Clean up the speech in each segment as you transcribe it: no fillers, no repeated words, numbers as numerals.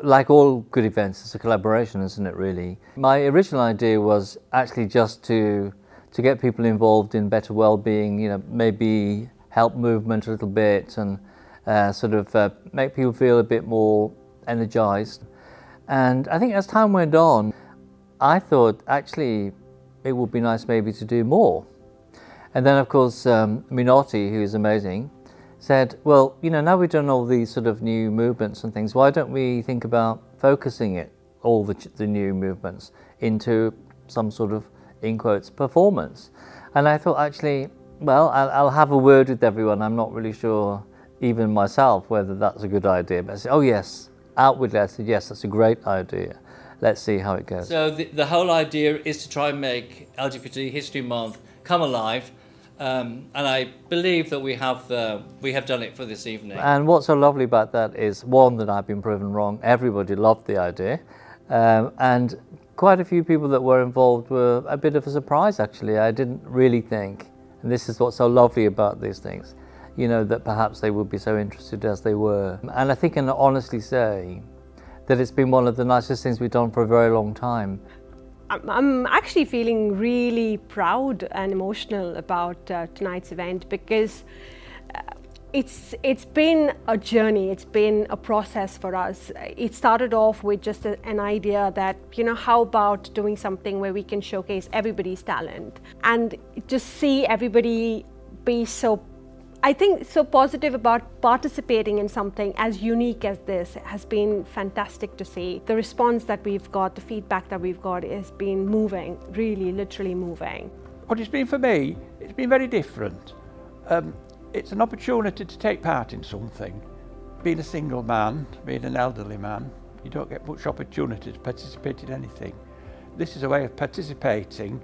Like all good events, it's a collaboration, isn't it, really? My original idea was actually just to get people involved in better well-being, you know, maybe help movement a little bit and make people feel a bit more energized. And I think as time went on, I thought actually it would be nice maybe to do more. And then of course Minotti, who's amazing, said, well, you know, now we've done all these sort of new movements and things, why don't we think about focusing it, all the new movements, into some sort of, in quotes, performance. And I thought actually, well, I'll have a word with everyone. I'm not really sure, even myself, whether that's a good idea. But I said, oh yes, outwardly I said, yes, that's a great idea. Let's see how it goes. So the whole idea is to try and make LGBT History Month come alive. And I believe that we have done it for this evening. And what's so lovely about that is, one, that I've been proven wrong. Everybody loved the idea. And quite a few people that were involved were a bit of a surprise, actually. I didn't really think, and this is what's so lovely about these things, you know, that perhaps they would be so interested as they were. And I think I can honestly say that it's been one of the nicest things we've done for a very long time. I'm actually feeling really proud and emotional about tonight's event, because it's been a journey, it's been a process for us. It started off with just an idea that, you know, how about doing something where we can showcase everybody's talent and just see everybody be so, I think, so positive about participating in something as unique as this. Has been fantastic to see. The response that we've got, the feedback that we've got has been moving, really, literally moving. What it's been for me, it's been very different. It's an opportunity to take part in something. Being a single man, being an elderly man, you don't get much opportunity to participate in anything. This is a way of participating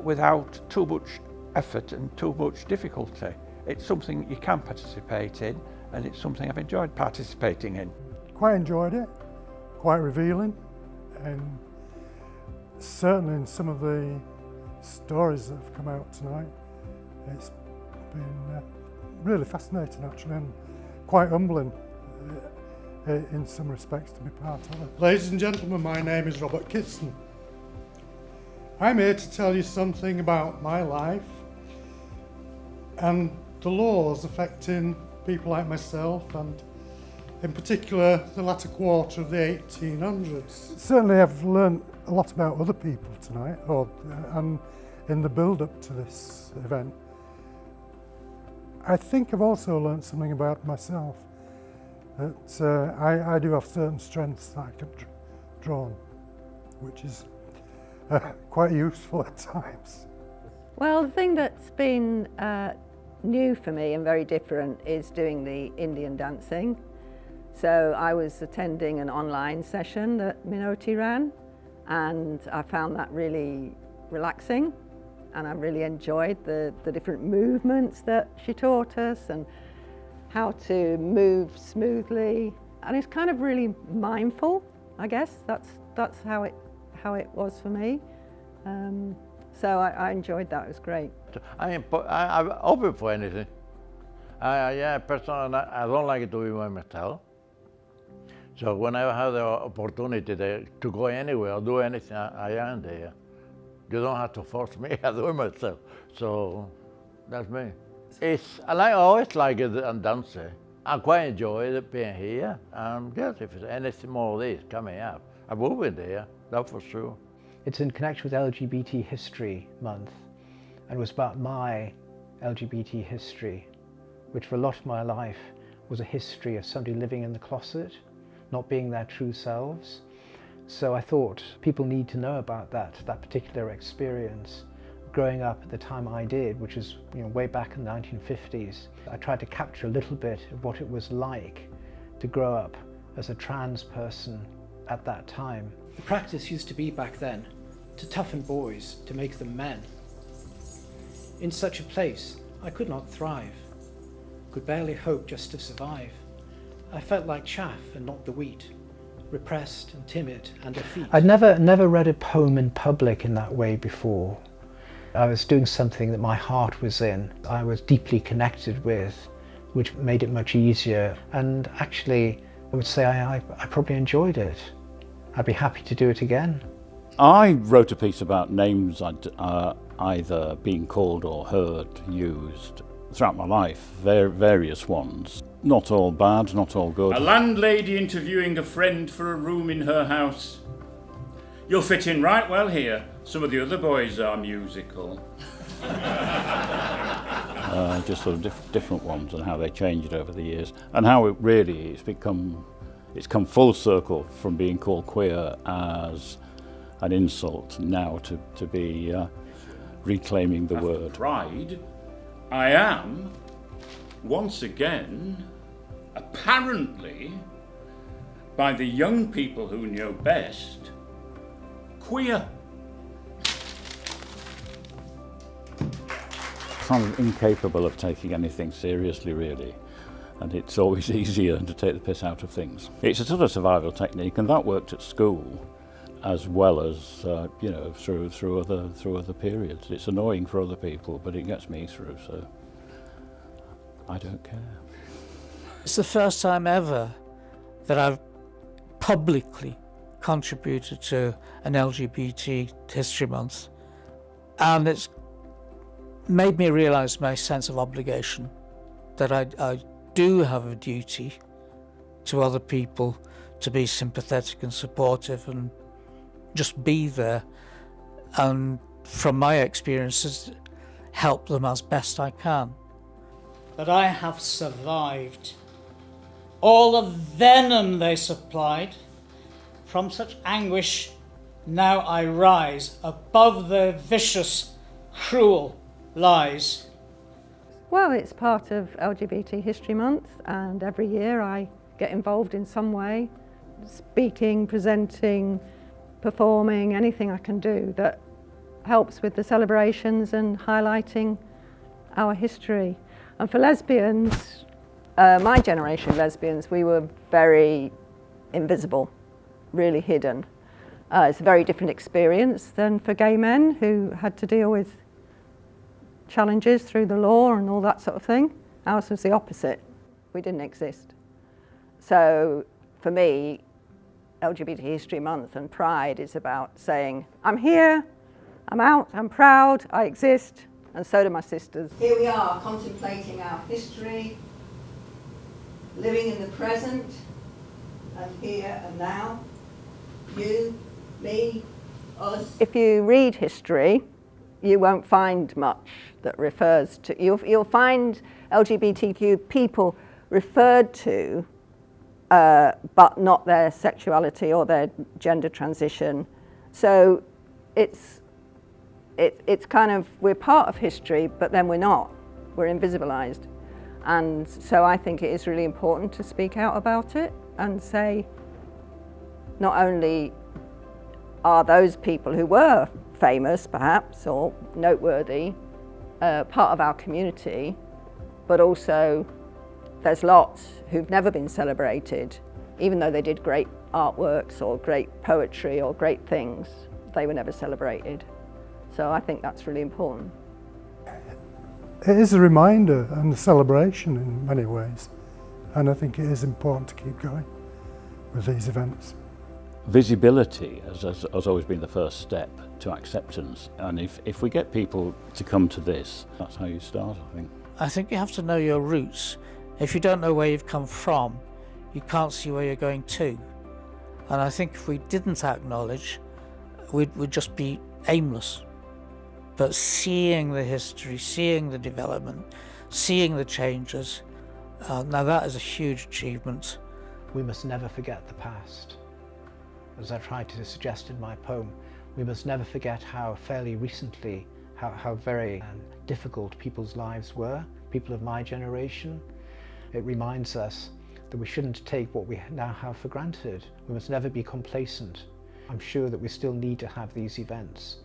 without too much effort and too much difficulty. It's something you can participate in, and it's something I've enjoyed participating in. Quite enjoyed it, quite revealing, and certainly in some of the stories that have come out tonight, it's been really fascinating actually, and quite humbling in some respects to be part of it. Ladies and gentlemen, my name is Robert Kitson. I'm here to tell you something about my life and the laws affecting people like myself, and in particular the latter quarter of the 1800s. Certainly I've learned a lot about other people tonight, and in the build-up to this event. I think I've also learned something about myself, that I do have certain strengths that I can draw on, which is quite useful at times. Well, the thing that's been new for me and very different is doing the Indian dancing. So I was attending an online session that Minotti ran, and I found that really relaxing, and I really enjoyed the different movements that she taught us and how to move smoothly, and it's kind of really mindful. I guess that's how it was for me. So I enjoyed that. It was great. I'm open for anything. Yeah, personally, I don't like to be by myself. So whenever I have the opportunity to go anywhere or do anything, I am there. You don't have to force me, I do it myself. So that's me. I always like it and dancing. I quite enjoy it being here. Yes, if there's anything more of this coming up, I will be there, that's for sure. It's in connection with LGBT History Month, and it was about my LGBT history, which for a lot of my life was a history of somebody living in the closet, not being their true selves. So I thought people need to know about that particular experience. Growing up at the time I did, which was way back in the 1950s, I tried to capture a little bit of what it was like to grow up as a trans person at that time. The practice used to be back then to toughen boys, to make them men. In such a place, I could not thrive, could barely hope just to survive. I felt like chaff and not the wheat, repressed and timid and effete. I'd never read a poem in public in that way before. I was doing something that my heart was in, I was deeply connected with, which made it much easier. And actually, I would say I probably enjoyed it. I'd be happy to do it again. I wrote a piece about names I'd either been called or heard used throughout my life, various ones. Not all bad, not all good. A landlady interviewing a friend for a room in her house. You'll fit in right well here. Some of the other boys are musical. Just sort of different ones and how they changed over the years, and how it really it's come full circle from being called queer as an insult now to be reclaiming the word. Pride, I am, once again, apparently, by the young people who know best, queer. I'm incapable of taking anything seriously, really, and it's always easier to take the piss out of things. It's a sort of survival technique, and that worked at school as well as you know, through other periods. It's annoying for other people, but it gets me through, so I don't care. It's the first time ever that I've publicly contributed to an LGBT History Month, and it's made me realise my sense of obligation, that I do have a duty to other people to be sympathetic and supportive and just be there, and from my experiences help them as best I can. That I have survived all the venom they supplied. From such anguish now I rise above their vicious, cruel lies. Well, it's part of LGBT History Month, and every year I get involved in some way, speaking, presenting, performing, anything I can do that helps with the celebrations and highlighting our history. And for lesbians, my generation of lesbians, we were very invisible, really hidden. It's a very different experience than for gay men who had to deal with challenges through the law and all that sort of thing. Ours was the opposite. We didn't exist. So for me, LGBT History Month and Pride is about saying, I'm here, I'm out, I'm proud, I exist, and so do my sisters. Here we are, contemplating our history, living in the present, and here and now, you, me, us. If you read history, you won't find much that refers to, you'll find LGBTQ people referred to, but not their sexuality or their gender transition. So it's kind of, we're part of history, but then we're not. We're invisibilized. And so I think it is really important to speak out about it and say, not only are those people who were famous, perhaps, or noteworthy, part of our community, but also there's lots who've never been celebrated, even though they did great artworks or great poetry or great things, they were never celebrated. So I think that's really important. It is a reminder and a celebration in many ways, and I think it is important to keep going with these events. Visibility has always been the first step to acceptance, and if we get people to come to this, that's how you start, I think. I think you have to know your roots. If you don't know where you've come from, you can't see where you're going to. And I think if we didn't acknowledge, we'd just be aimless. But seeing the history, seeing the development, seeing the changes, now that is a huge achievement. We must never forget the past. As I tried to suggest in my poem, we must never forget how fairly recently, how very difficult people's lives were, people of my generation. It reminds us that we shouldn't take what we now have for granted. We must never be complacent. I'm sure that we still need to have these events.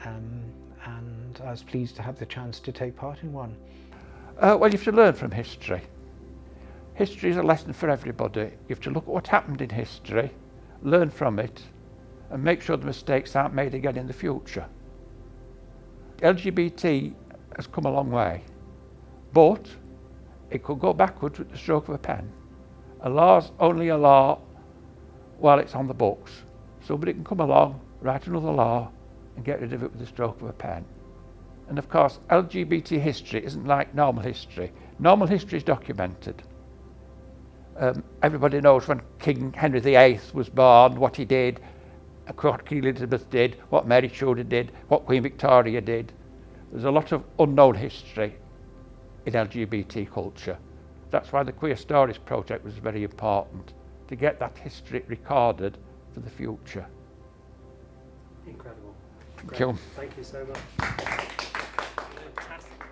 And I was pleased to have the chance to take part in one. Well, you have to learn from history. History is a lesson for everybody. You have to look at what happened in history, learn from it, and make sure the mistakes aren't made again in the future. LGBT has come a long way, but it could go backwards with the stroke of a pen. A law's only a law while it's on the books. Somebody can come along, write another law, and get rid of it with the stroke of a pen. And of course, LGBT history isn't like normal history. Normal history is documented. Everybody knows when King Henry VIII was born, what he did, what Queen Elizabeth did, what Mary Tudor did, what Queen Victoria did. There's a lot of unknown history in LGBT culture. That's why the Queer Stories project was very important, to get that history recorded for the future. Incredible. Thank you. Thank you so much. Fantastic.